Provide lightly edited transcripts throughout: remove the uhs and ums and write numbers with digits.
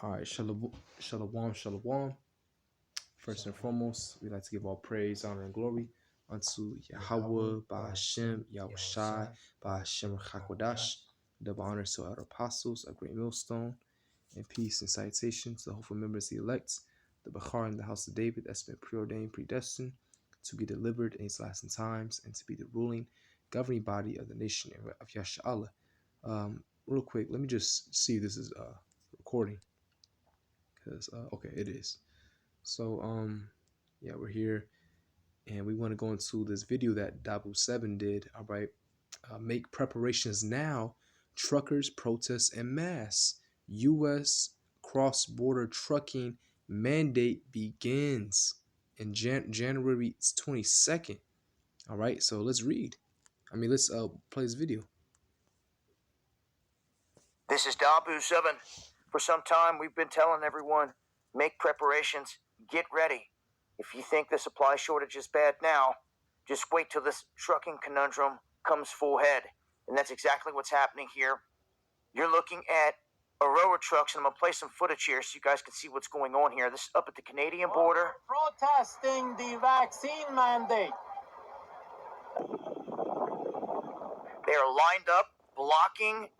All right, shalom, shalom, shalom. First and foremost, we like to give all praise, honor, and glory unto Yahweh, Ba'ashem, Yahushai, Ba'ashem Chakodash. Double honors to our apostles, a great millstone, and peace and citation to the hopeful members, the elect, the Bachar in the house of David that's been preordained, predestined to be delivered in these last times and to be the ruling, governing body of the nation of Yasha. Real quick, let me just see if this is recording. Because okay, it is. So yeah, we're here and we want to go into this video that Dabu 7 did. All right, make preparations now. Truckers protest en masse. U.S. cross-border trucking mandate begins in January 22nd. All right, so let's read. Let's play this video. This is Dabu 7. For some time, we've been telling everyone, make preparations, get ready. If you think the supply shortage is bad now, just wait till this trucking conundrum comes full head. And that's exactly what's happening here. You're looking at Aurora trucks, and I'm going to play some footage here so you guys can see what's going on here. This is up at the Canadian border. Protesting the vaccine mandate. They are lined up, blocking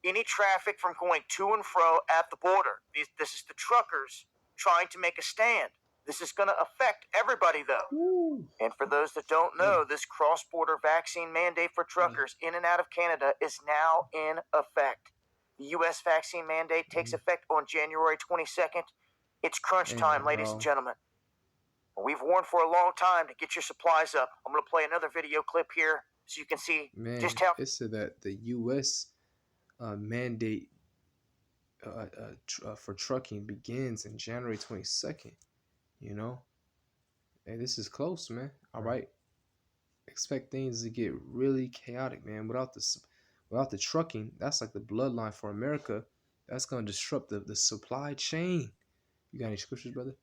any traffic from going to and fro at the border. This is the truckers trying to make a stand. This is going to affect everybody, though. Woo. And for those that don't know, this cross-border vaccine mandate for truckers in and out of Canada is now in effect. The U.S. vaccine mandate takes effect on January 22nd. It's crunch time, ladies and gentlemen. We've warned for a long time to get your supplies up. I'm going to play another video clip here so you can see just how... It said that the U.S. Mandate for trucking begins in January 22nd. You know, hey, this is close, man. All right, expect things to get really chaotic, man. Without the trucking, that's like the bloodline for America. That's gonna disrupt the supply chain. You got any scriptures, brother?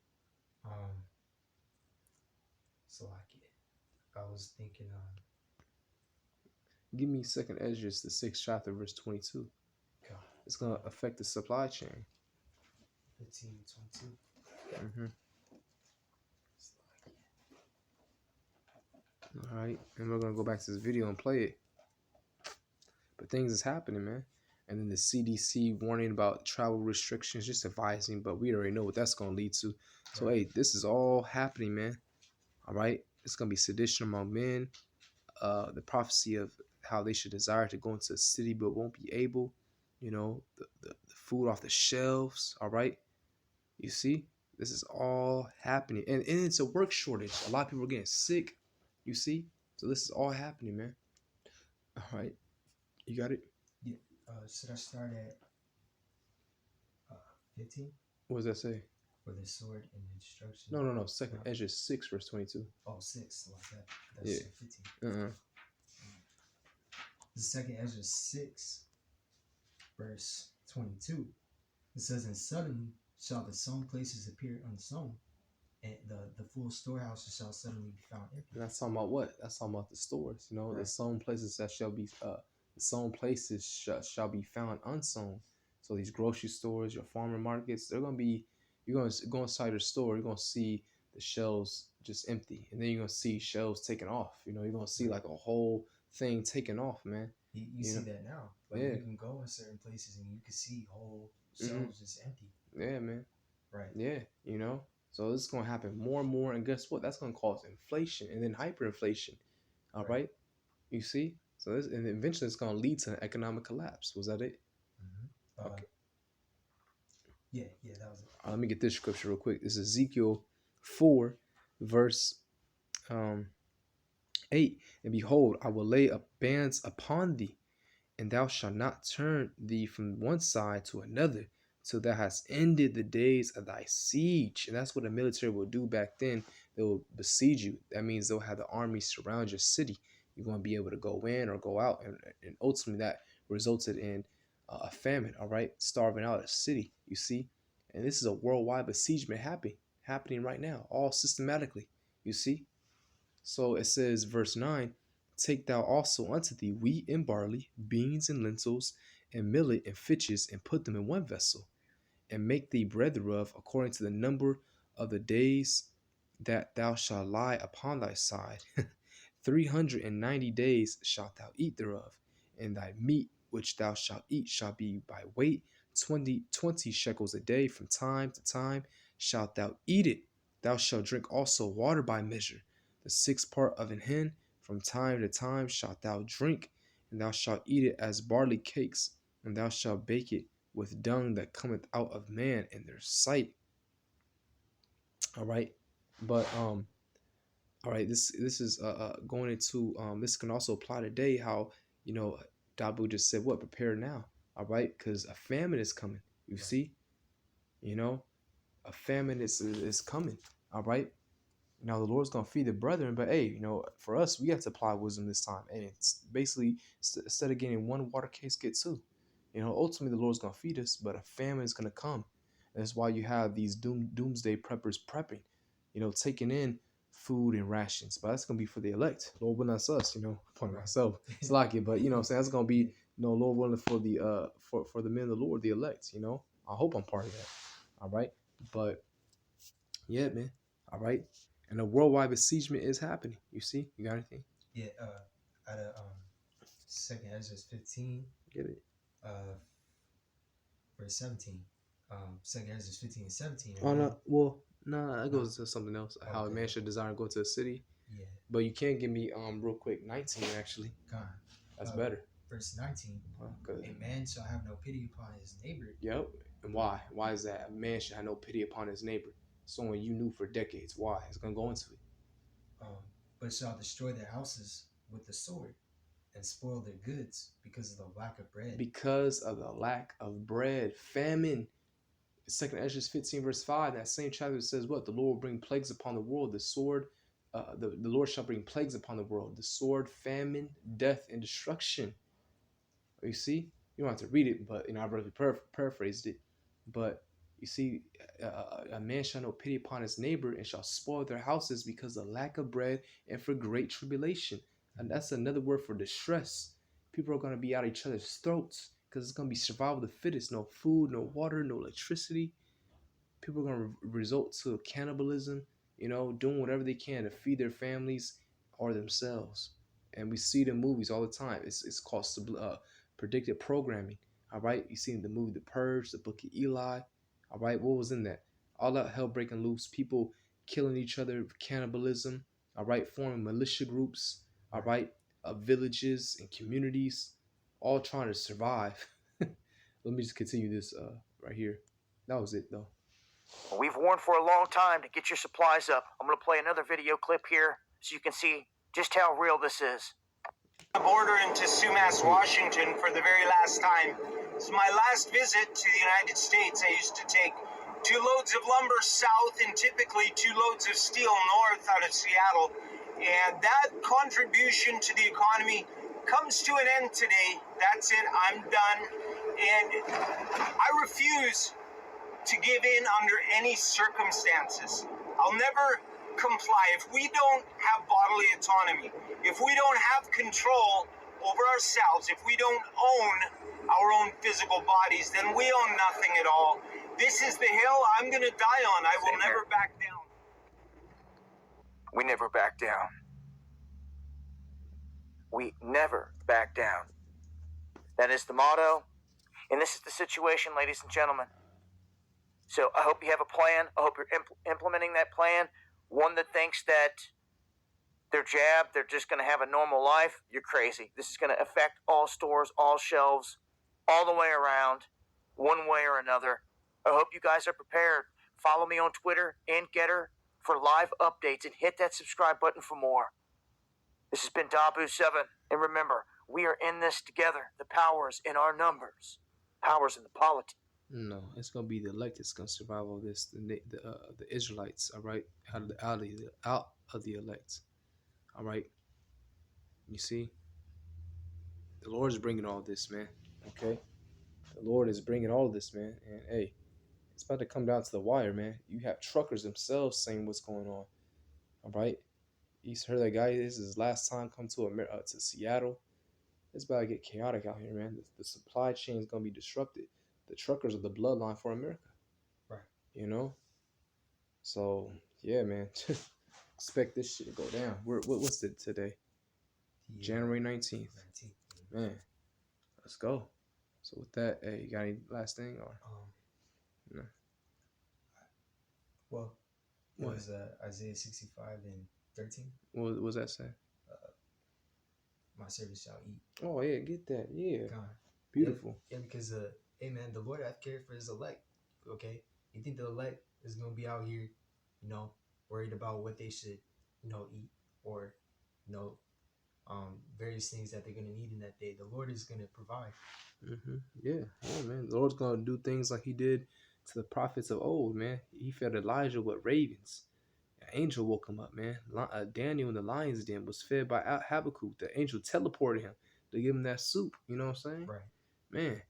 So I was thinking, give me 2nd Ezra, the 6th chapter, verse 22. God, it's gonna affect the supply chain. 15:22. All right, and we're gonna go back to this video and play it. But things is happening, man. And then the CDC warning about travel restrictions, just advising, but we already know what that's gonna lead to. So hey, this is all happening, man. All right, it's gonna be sedition among men. The prophecy of how they should desire to go into a city but won't be able. You know, the food off the shelves. All right, you see, this is all happening, and it's a work shortage. A lot of people are getting sick. You see, so this is all happening, man. All right, you got it. Yeah. Should I start at 15? What does that say? For the sword and the destruction. No. 2nd Ezra 6 verse 22. Oh, 6 like that. That's 15. The 2nd Ezra 6 verse 22. It says, and suddenly shall the sown places appear unsown, and the full storehouses shall suddenly be found empty. And that's talking about what? That's talking about the stores. You know, right. The sown places that shall be the sown places shall be found unsown. So these grocery stores, your farmer markets, they're gonna be. You're gonna go inside your store. You're gonna see the shelves just empty, and then you're gonna see shelves taken off. You know, you're gonna see like a whole thing taken off, man. You see that now. Like you can go in certain places and you can see whole shelves just empty. Yeah, man. Right. Yeah, you know. So this is gonna happen more and more, and guess what? That's gonna cause inflation and then hyperinflation. All right. You see. So this, and eventually it's gonna lead to an economic collapse. Was that it? Okay. Yeah, that was it. Let me get this scripture real quick. This is Ezekiel 4, verse 8. And behold, I will lay up bands upon thee, and thou shalt not turn thee from one side to another, till thou hast ended the days of thy siege. And that's what the military will do back then. They will besiege you. That means they'll have the army surround your city. You're going to be able to go in or go out. And ultimately that resulted in a famine, all right? Starving out a city, you see? And this is a worldwide besiegement happening right now, all systematically, you see? So it says, verse 9, take thou also unto thee wheat and barley, beans and lentils, and millet and fitches, and put them in one vessel. and make thee bread thereof according to the number of the days that thou shalt lie upon thy side. 390 days shalt thou eat thereof, and thy meat which thou shalt eat shall be by weight, 20 shekels a day. From time to time shalt thou eat it. Thou shalt drink also water by measure, the sixth part of an hin. From time to time shalt thou drink, and thou shalt eat it as barley cakes, and thou shalt bake it with dung that cometh out of man in their sight. All right, but all right, this is going into this can also apply today. How Dabu just said, what, prepare now. All right, because a famine is coming. You see, a famine is coming. All right. Now the Lord's gonna feed the brethren, but hey, for us, we have to apply wisdom this time, and it's basically instead of getting one water case, get two. Ultimately the Lord's gonna feed us, but a famine is gonna come. That's why you have these doomsday preppers prepping, taking in food and rations. But that's gonna be for the elect. Lord willing, that's us. For myself, it's like it, but I'm saying that's gonna be Lord willing for the for the men of the Lord, the elect. I hope I'm part of that. All right, but yeah, man. All right. And a worldwide besiegement is happening. You see? You got anything? Yeah, out of 2nd Ezra 15, Get it? verse 17. 2nd Ezra 15 and 17. Oh, no. Well, no, that goes to something else. How a Okay. man should desire to go to a city. Yeah. But you can't give me real quick 19 actually. God. That's better. Verse 19. A man shall have no pity upon his neighbor. Yep. And why? Why is that? A man should have no pity upon his neighbor. Someone you knew for decades. Why? It's gonna go into it. But shall destroy their houses with the sword, and spoil their goods because of the lack of bread. Because of the lack of bread. Famine. 2nd Ezra 15 verse 5, that same chapter says what? The Lord will bring plagues upon the world. The sword, the Lord shall bring plagues upon the world. The sword, famine, death, and destruction. You see? You don't have to read it, but I've already paraphrased it. But you see, a man shall no pity upon his neighbor, and shall spoil their houses because of lack of bread and for great tribulation. And that's another word for distress. People are going to be out of each other's throats because it's going to be survival of the fittest. No food, no water, no electricity. People are going to resort to cannibalism, doing whatever they can to feed their families or themselves. And we see it in movies all the time. It's called predictive programming. All right, you see the movie The Purge, The Book of Eli. All right, what was in that? All that hell breaking loose, people killing each other, cannibalism. All right, forming militia groups. All right, villages and communities, all trying to survive. Let me just continue this right here. That was it though. We've warned for a long time to get your supplies up. I'm going to play another video clip here so you can see just how real this is. Border into Sumas, Washington for the very last time. It's my last visit to the United States. I used to take 2 loads of lumber south and typically 2 loads of steel north out of Seattle. And that contribution to the economy comes to an end today. That's it. I'm done. And I refuse to give in under any circumstances. I'll never comply. If we don't have bodily autonomy, if we don't have control over ourselves, if we don't own our own physical bodies, then we own nothing at all. This is the hill I'm going to die on. I will never back down. We never back down. We never back down. That is the motto, and this is the situation, ladies and gentlemen. So I hope you have a plan. I hope you're implementing that plan. One that thinks that they're jabbed, they're just going to have a normal life, you're crazy. This is going to affect all stores, all shelves, all the way around, one way or another. I hope you guys are prepared. Follow me on Twitter and Getter for live updates, and hit that subscribe button for more. This has been Dabu7, and remember, we are in this together. The power is in our numbers. Power's in the politics. No, it's gonna be the elect that's gonna survive all this. The Israelites, all right, out of the elect, all right. You see, the Lord is bringing all this, man. Okay, the Lord is bringing all this, man. And hey, it's about to come down to the wire, man. You have truckers themselves saying what's going on. All right, you heard that guy. This is his last time come to Seattle. It's about to get chaotic out here, man. The supply chain is gonna be disrupted. The truckers are the bloodline for America. you know. So yeah, man, expect this shit to go down. What's it today? The, January 19th. 19th. Man, let's go. So with that, hey, you got any last thing or no? Well, it What? was Isaiah 65 and 13. What was that say? My servant shall eat. Oh yeah, get that. Yeah, God. beautiful. Yeah, because hey man, the Lord hath cared for his elect. Okay, you think the elect is gonna be out here, worried about what they should, eat, or various things that they're gonna need in that day? The Lord is gonna provide. Yeah, man. The Lord's gonna do things like He did to the prophets of old, man. He fed Elijah with ravens. An angel woke him up, man. Daniel in the lion's den was fed by Habakkuk. The angel teleported him to give him that soup. You know what I'm saying? Right. Man,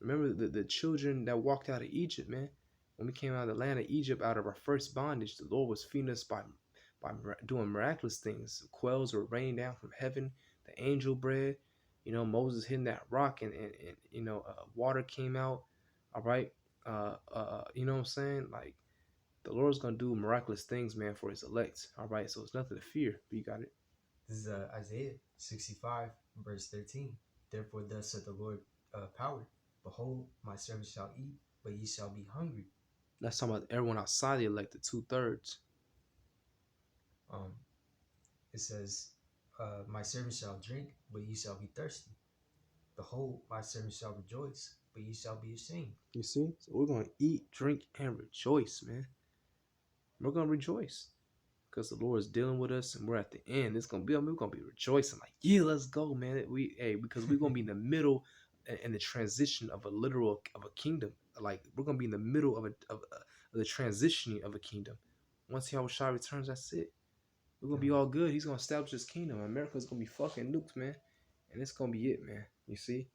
remember the children that walked out of Egypt, man. When we came out of the land of Egypt, out of our first bondage, the Lord was feeding us by doing miraculous things. Quails were raining down from heaven. The angel bread. Moses hitting that rock and water came out. All right. You know what I'm saying? Like the Lord's gonna do miraculous things, man, for His elect. All right. So it's nothing to fear. But you got it. This is Isaiah 65, verse 13. Therefore, thus said the Lord power. Behold, my servant shall eat, but ye shall be hungry. That's talking about everyone outside the elected, 2/3. It says, my servant shall drink, but ye shall be thirsty. Behold, my servant shall rejoice, but ye shall be ashamed. You see? So we're going to eat, drink, and rejoice, man. We're going to rejoice because the Lord is dealing with us and we're at the end. We're going to be rejoicing like, yeah, let's go, man. Because we're going to be in the middle and the transition of a kingdom. Like we're going to be in the middle of the transitioning of a kingdom. Once Yahushua returns, that's it. We're going to be all good. He's going to establish his kingdom. America's going to be fucking nuked, man. And it's going to be it, man. You see?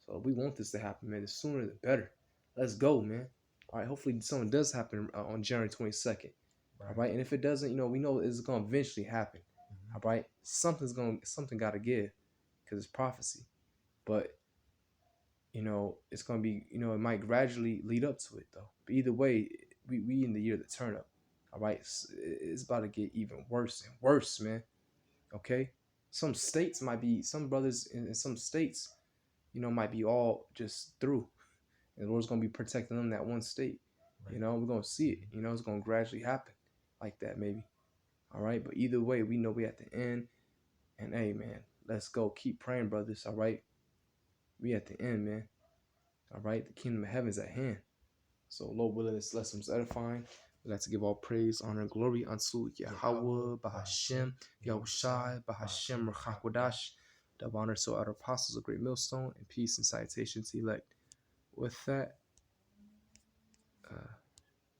So we want this to happen, man. The sooner the better. Let's go, man. All right. Hopefully something does happen on January 22nd. Right. All right. And if it doesn't, we know it's going to eventually happen. All right. Something got to give because it's prophecy. But, it's going to be, it might gradually lead up to it, though. But either way, we in the year of the turn up. All right. It's about to get even worse and worse, man. Okay. Some brothers in some states, might be all just through. And the Lord's going to be protecting them in that one state. Right. We're going to see it. It's going to gradually happen like that, maybe. All right. But either way, we know we at the end. And hey, man, let's go. Keep praying, brothers. All right. We at the end, man. All right. The kingdom of heaven is at hand. So, Lord willing, this lesson was edifying. We'd like to give all praise, honor, and glory unto Yahweh, Bahashem, Yahushai, Bahashem, Rachakwadash. Dove honor to our apostles of Great Millstone, and peace and citation to elect. With that,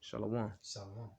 Shalom. Shalom.